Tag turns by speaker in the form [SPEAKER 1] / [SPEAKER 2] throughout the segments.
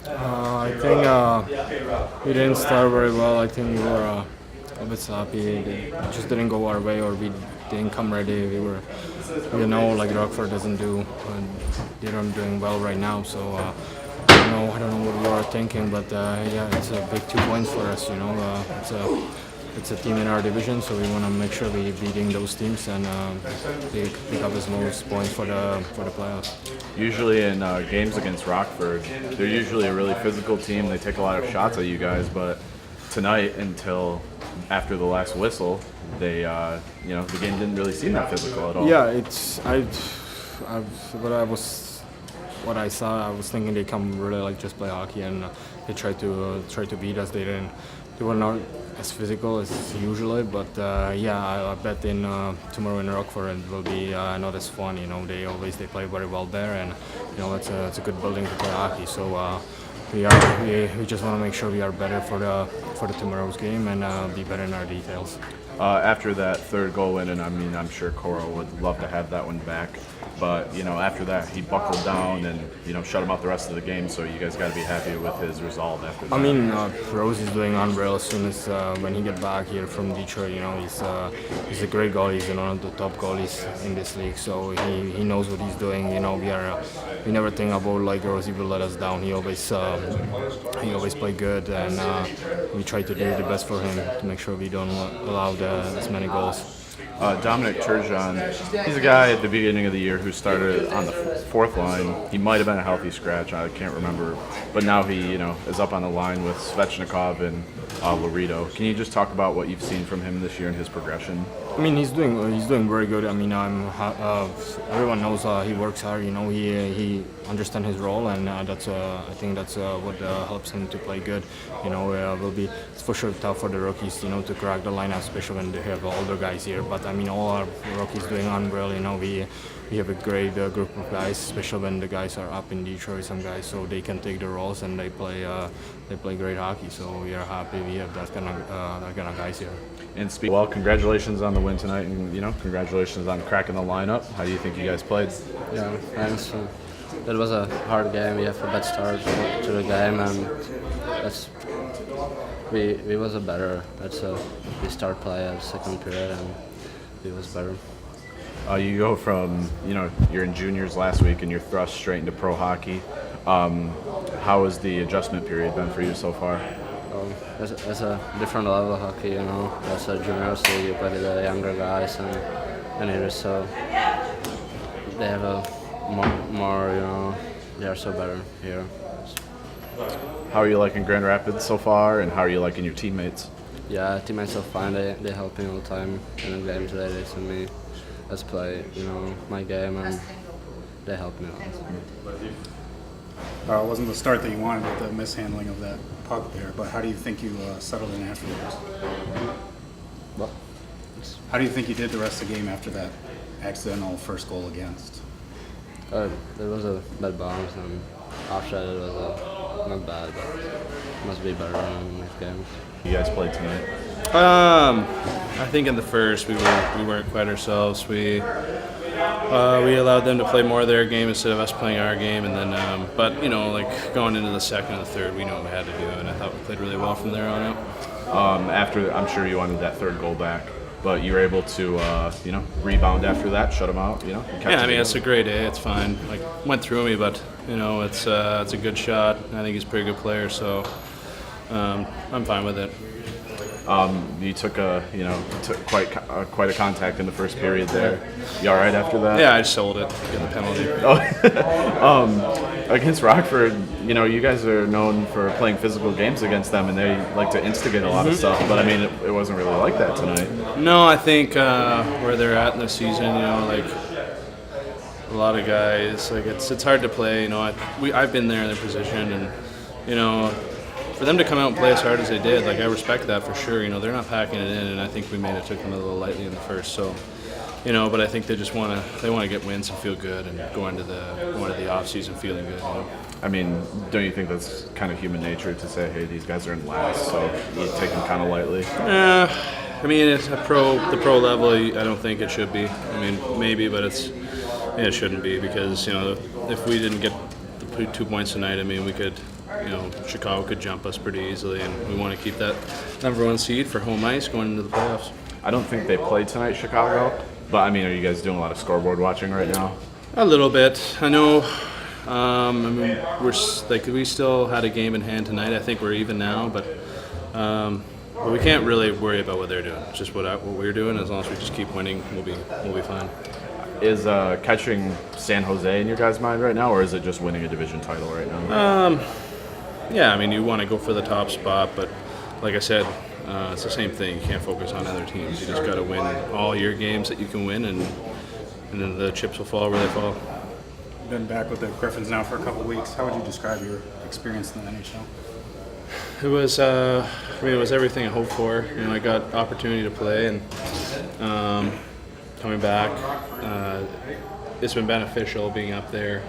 [SPEAKER 1] I think we didn't start very well. I think we were a bit sloppy. It just didn't go our way, or we didn't come ready. We know, like Rockford doesn't do, they're not doing well right now. So I don't know what we were thinking, but yeah, it's a big 2 points for us. It's a team in our division, so we want to make sure we're beating those teams and pick up as most points for the playoffs.
[SPEAKER 2] Usually in games against Rockford, they're usually a really physical team. They take a lot of shots at you guys, but tonight until after the last whistle, they the game didn't really seem that physical at all.
[SPEAKER 1] Yeah, what I saw. I was thinking they come really like just play hockey, and they try to beat us. They were not as physical as usually, but I bet in tomorrow in Rockford it will be not as fun. They play very well there, and it's a good building to play hockey. So we just want to make sure we are better for the tomorrow's game and be better in our details.
[SPEAKER 2] After that third goal win, and I mean, I'm sure Coro would love to have that one back. But after that, he buckled down and shut him out the rest of the game. So you guys got to be happy with his resolve after that.
[SPEAKER 1] I mean, Rose is doing unreal as soon as when he get back here from Detroit. He's a great goalie. He's one of the top goalies in this league. So he knows what he's doing. We never think about like Rosie will let us down. He always play good, and we try to do the best for him to make sure we don't allow as many goals.
[SPEAKER 2] Dominic Turgeon, he's a guy at the beginning of the year who started on the fourth line. He might have been a healthy scratch, I can't remember. But now he, is up on the line with Svechnikov and Laredo. Can you just talk about what you've seen from him this year and his progression?
[SPEAKER 1] I mean, he's doing very good. I mean, everyone knows he works hard. He understands his role, and I think that's what helps him to play good. It's for sure tough for the rookies, to crack the lineup, especially when they have older guys here. But I mean, all our rookies doing unreal. We have a great group of guys, especially when the guys are up in Detroit. Some guys, so they can take the roles and they play great hockey. So we are happy we have that kind of guys here.
[SPEAKER 2] And well, congratulations on the win tonight, and congratulations on cracking the lineup. How do you think you guys played?
[SPEAKER 3] Yeah, thanks. It was a hard game. We have a bad start to the game, and we was a better. We start play at second period, and we was better.
[SPEAKER 2] You go from you're in juniors last week, and you're thrust straight into pro hockey. How has the adjustment period been for you so far?
[SPEAKER 3] It's a different level of hockey, That's a juniors league. You play with the younger guys and here, so they have a more, they are so better here.
[SPEAKER 2] How are you liking Grand Rapids so far, and how are you liking your teammates?
[SPEAKER 3] Yeah, teammates are fine. They help me all the time in the game today. They send me, let's play, my game, and they help me a lot.
[SPEAKER 4] It wasn't the start that you wanted with the mishandling of that puck there, but how do you think you settled in afterwards?
[SPEAKER 3] Well,
[SPEAKER 4] how do you think you did the rest of the game after that accidental first goal against?
[SPEAKER 3] There was a bad bounce, and after that it was not bad, but it must be better in next games.
[SPEAKER 2] You guys played tonight.
[SPEAKER 5] I think in the first we weren't quite ourselves. We allowed them to play more of their game instead of us playing our game, and then but going into the second and the third, we knew what we had to do, and I thought we played really well from there on out.
[SPEAKER 2] After, I'm sure you wanted that third goal back, but you were able to rebound after that, shut them out.
[SPEAKER 5] Yeah, I mean, it's a great day. It's fine. Went through me, but it's a good shot. I think he's a pretty good player, so I'm fine with it.
[SPEAKER 2] You took quite a contact in the first period there. You all right after that?
[SPEAKER 5] Yeah, I just sold it. Get the
[SPEAKER 2] penalty. Against Rockford, you guys are known for playing physical games against them, and they like to instigate a lot of stuff. But I mean, it wasn't really like that tonight.
[SPEAKER 5] No, I think where they're at in the season, a lot of guys, it's hard to play. I've been there in their position, and for them to come out and play as hard as they did, I respect that for sure. They're not packing it in, and I think we may have took them a little lightly in the first. So, but I think they just want to get wins and feel good and go into the off season feeling good.
[SPEAKER 2] I mean, don't you think that's kind of human nature to say, hey, these guys are in last, so you take them kind of lightly?
[SPEAKER 5] I mean, it's the pro level. I don't think it should be. I mean, maybe, but it shouldn't be, because if we didn't get the 2 points tonight, I mean, we could Chicago could jump us pretty easily, and we want to keep that number 1 seed for home ice going into the playoffs.
[SPEAKER 2] I don't think they played tonight, Chicago. But I mean, are you guys doing a lot of scoreboard watching right now?
[SPEAKER 5] A little bit. I know. We still had a game in hand tonight. I think we're even now, but we can't really worry about what they're doing. It's just what we're doing. As long as we just keep winning, we'll be fine.
[SPEAKER 2] Is catching San Jose in your guys' mind right now, or is it just winning a division title right now?
[SPEAKER 5] Yeah, I mean, you want to go for the top spot, but like I said, it's the same thing. You can't focus on other teams. You just got to win all your games that you can win, and then the chips will fall where they fall.
[SPEAKER 4] You've been back with the Griffins now for a couple of weeks. How would you describe your experience in the NHL?
[SPEAKER 5] It was, it was everything I hoped for. I got opportunity to play, and coming back, it's been beneficial being up there.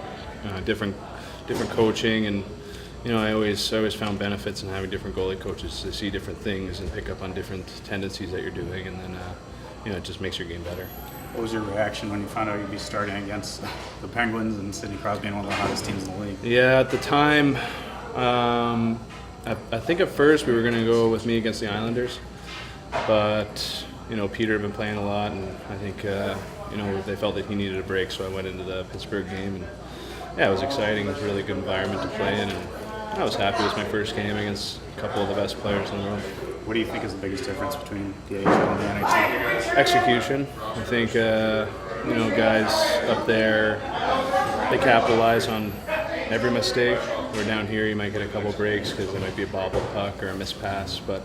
[SPEAKER 5] Different coaching, and I always found benefits in having different goalie coaches to see different things and pick up on different tendencies that you're doing, and then it just makes your game better.
[SPEAKER 4] What was your reaction when you found out you'd be starting against the Penguins and Sidney Crosby being one of the hottest teams in the league?
[SPEAKER 5] Yeah, at the time, I think at first we were going to go with me against the Islanders, but Peter had been playing a lot, and I think they felt that he needed a break, so I went into the Pittsburgh game, and yeah, it was exciting. It was a really good environment to play in, and I was happy. It was my first game against a couple of the best players in the world.
[SPEAKER 4] What do you think is the biggest difference between the AHL and the NHL?
[SPEAKER 5] Execution. I think guys up there, they capitalize on every mistake. Where down here you might get a couple breaks because there might be a bobble puck or a missed pass, but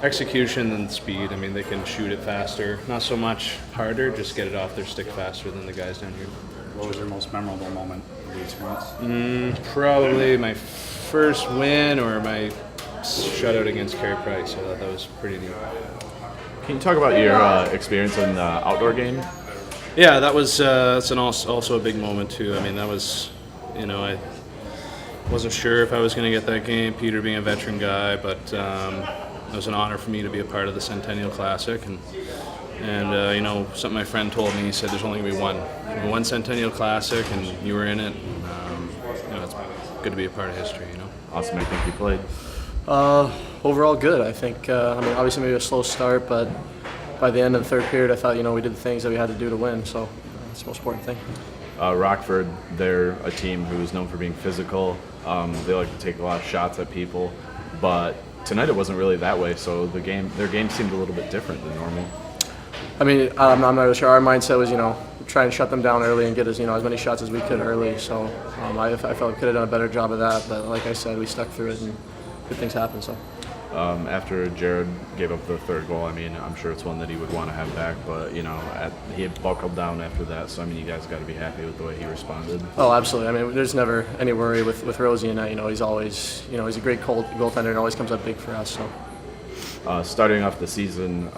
[SPEAKER 5] execution and speed. I mean, they can shoot it faster, not so much harder, just get it off their stick faster than the guys down here.
[SPEAKER 4] What was your most memorable moment of the experience?
[SPEAKER 5] Probably my first win or my shutout against Carey Price. I thought that was pretty neat.
[SPEAKER 2] Can you talk about your experience in the outdoor game?
[SPEAKER 5] Yeah, that was that's also a big moment too. I mean, that was, I wasn't sure if I was going to get that game, Peter being a veteran guy, but it was an honor for me to be a part of the Centennial Classic. And something my friend told me, he said there's only going to be one Centennial Classic, and you were in it. And, it's good to be a part of history,
[SPEAKER 2] Awesome. I think you played.
[SPEAKER 3] Overall good. I think, obviously maybe a slow start, but by the end of the third period, I thought, we did the things that we had to do to win, so that's the most important thing.
[SPEAKER 2] Rockford, they're a team who's known for being physical. They like to take a lot of shots at people, but tonight it wasn't really that way, so their game seemed a little bit different than normal.
[SPEAKER 3] I mean, I'm not really sure. Our mindset was, try and shut them down early and get as many shots as we could early, so I felt we could have done a better job of that, but like I said, we stuck through it and good things happened, so.
[SPEAKER 2] After Jared gave up the third goal, I'm sure it's one that he would want to have back, but he had buckled down after that, so you guys got to be happy with the way he responded.
[SPEAKER 3] Oh, absolutely. There's never any worry with Rosie and I. He's always, he's a great goaltender and always comes up big for us. So.
[SPEAKER 2] Starting off the season,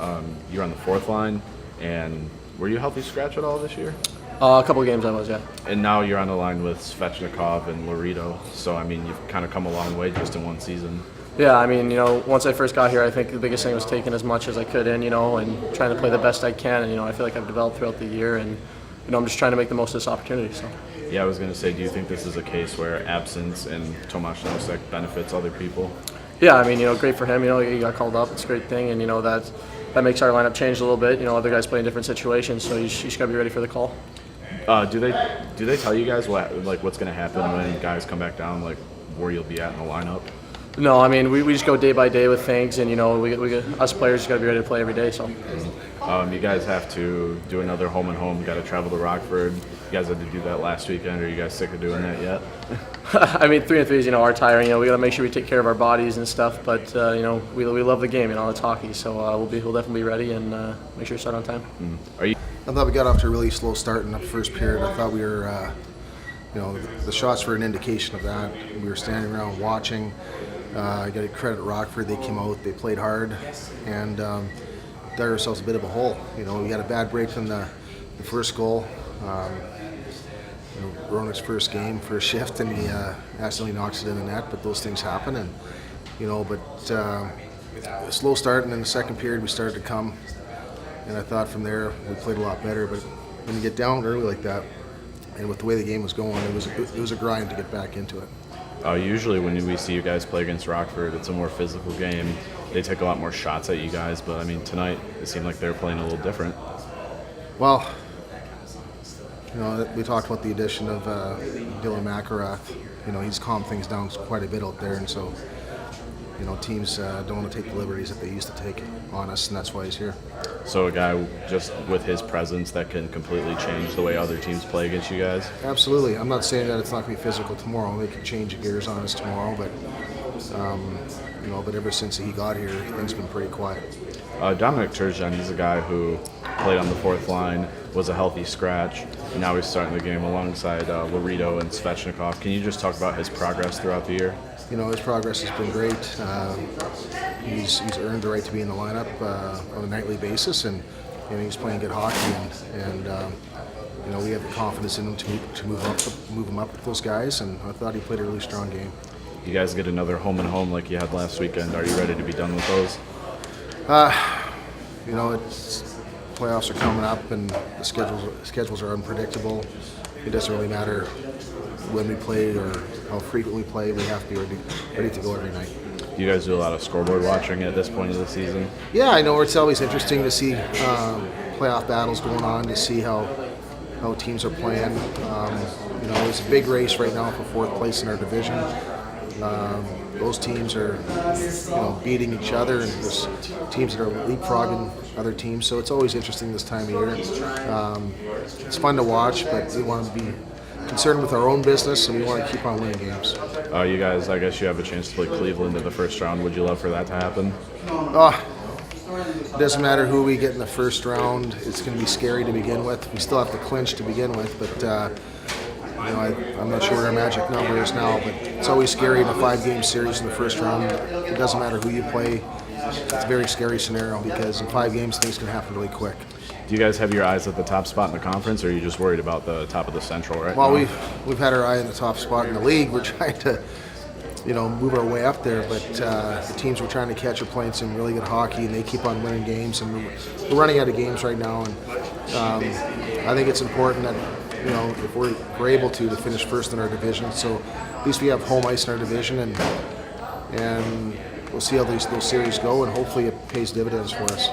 [SPEAKER 2] you're on the fourth line, and were you a healthy scratch at all this year?
[SPEAKER 3] A couple of games I was, yeah.
[SPEAKER 2] And now you're on the line with Svechnikov and Laredo, so you've kind of come a long way just in one season.
[SPEAKER 3] Yeah, once I first got here, I think the biggest thing was taking as much as I could in, and trying to play the best I can. And, I feel like I've developed throughout the year, and, I'm just trying to make the most of this opportunity. So.
[SPEAKER 2] Yeah, I was going to say, do you think this is a case where absence and Tomáš Nosek benefits other people?
[SPEAKER 3] Yeah, great for him. He got called up. It's a great thing, and, that makes our lineup change a little bit. Other guys play in different situations, so you just got to be ready for the call.
[SPEAKER 2] Do they tell you guys what's going to happen when guys come back down, where you'll be at in the lineup?
[SPEAKER 3] No, we just go day by day with things, and us players just got to be ready to play every day. So.
[SPEAKER 2] You guys have to do another home and home. Got to travel to Rockford. You guys had to do that last weekend. Are you guys sick of doing that yet?
[SPEAKER 3] 3-on-3s, are tiring. We got to make sure we take care of our bodies and stuff. But we love the game. It's hockey, so we'll definitely be ready and make sure to start on time.
[SPEAKER 6] I thought we got off to a really slow start in the first period. I thought we were, the shots were an indication of that. We were standing around watching. I got to credit Rockford. They came out, they played hard, and dug ourselves a bit of a hole. We had a bad break from the first goal. Ronek's first game, first shift, and he accidentally knocks it in the net. But those things happen, and a slow start, and then the second period we started to come. And I thought from there we played a lot better. But when you get down early like that, and with the way the game was going, it was a grind to get back into it.
[SPEAKER 2] Usually when we see you guys play against Rockford, it's a more physical game. They take a lot more shots at you guys, but I mean tonight it seemed like they were playing a little different.
[SPEAKER 6] Well, we talked about the addition of Dylan McElrath. He's calmed things down quite a bit out there, and so teams don't want to take the liberties that they used to take on us, and that's why he's here.
[SPEAKER 2] So a guy just with his presence that can completely change the way other teams play against you guys?
[SPEAKER 6] Absolutely. I'm not saying that it's not going to be physical tomorrow. They can change gears on us tomorrow, but but ever since he got here, things have been pretty quiet.
[SPEAKER 2] Dominic Turgeon, he's a guy who played on the fourth line, was a healthy scratch, and now he's starting the game alongside Laredo and Svechnikov. Can you just talk about his progress throughout the year?
[SPEAKER 6] His progress has been great. He's earned the right to be in the lineup on a nightly basis, and he's playing good hockey, and we have the confidence in him to move him up with those guys, and I thought he played a really strong game.
[SPEAKER 2] You guys get another home and home like you had last weekend. Are you ready to be done with those?
[SPEAKER 6] It's playoffs are coming up, and the schedules are unpredictable. It doesn't really matter when we play or how frequently we play. We have to be ready to go every night.
[SPEAKER 2] Do you guys do a lot of scoreboard watching at this point of the season?
[SPEAKER 6] Yeah, I know it's always interesting to see playoff battles going on, to see how teams are playing. It's a big race right now for fourth place in our division. Those teams are, beating each other, and there's teams that are leapfrogging other teams. So it's always interesting this time of year. It's fun to watch, but we want to be concerned with our own business, and we want to keep on winning games.
[SPEAKER 2] You guys, I guess you have a chance to play Cleveland in the first round. Would you love for that to happen?
[SPEAKER 6] It doesn't matter who we get in the first round. It's going to be scary to begin with. We still have to clinch to begin with, but I'm not sure what our magic number is now, but it's always scary in a 5-game series in the first round. It doesn't matter who you play. It's a very scary scenario because in 5 games things can happen really quick.
[SPEAKER 2] Do you guys have your eyes at the top spot in the conference, or are you just worried about the top of the Central right now?
[SPEAKER 6] Well, we've had our eye on the top spot in the league. We're trying to move our way up there, but the teams we're trying to catch are playing some really good hockey, and they keep on winning games, and we're running out of games right now, and I think it's important that if we're able to finish first in our division, so at least we have home ice in our division, and we'll see how those series go, and hopefully it pays dividends for us.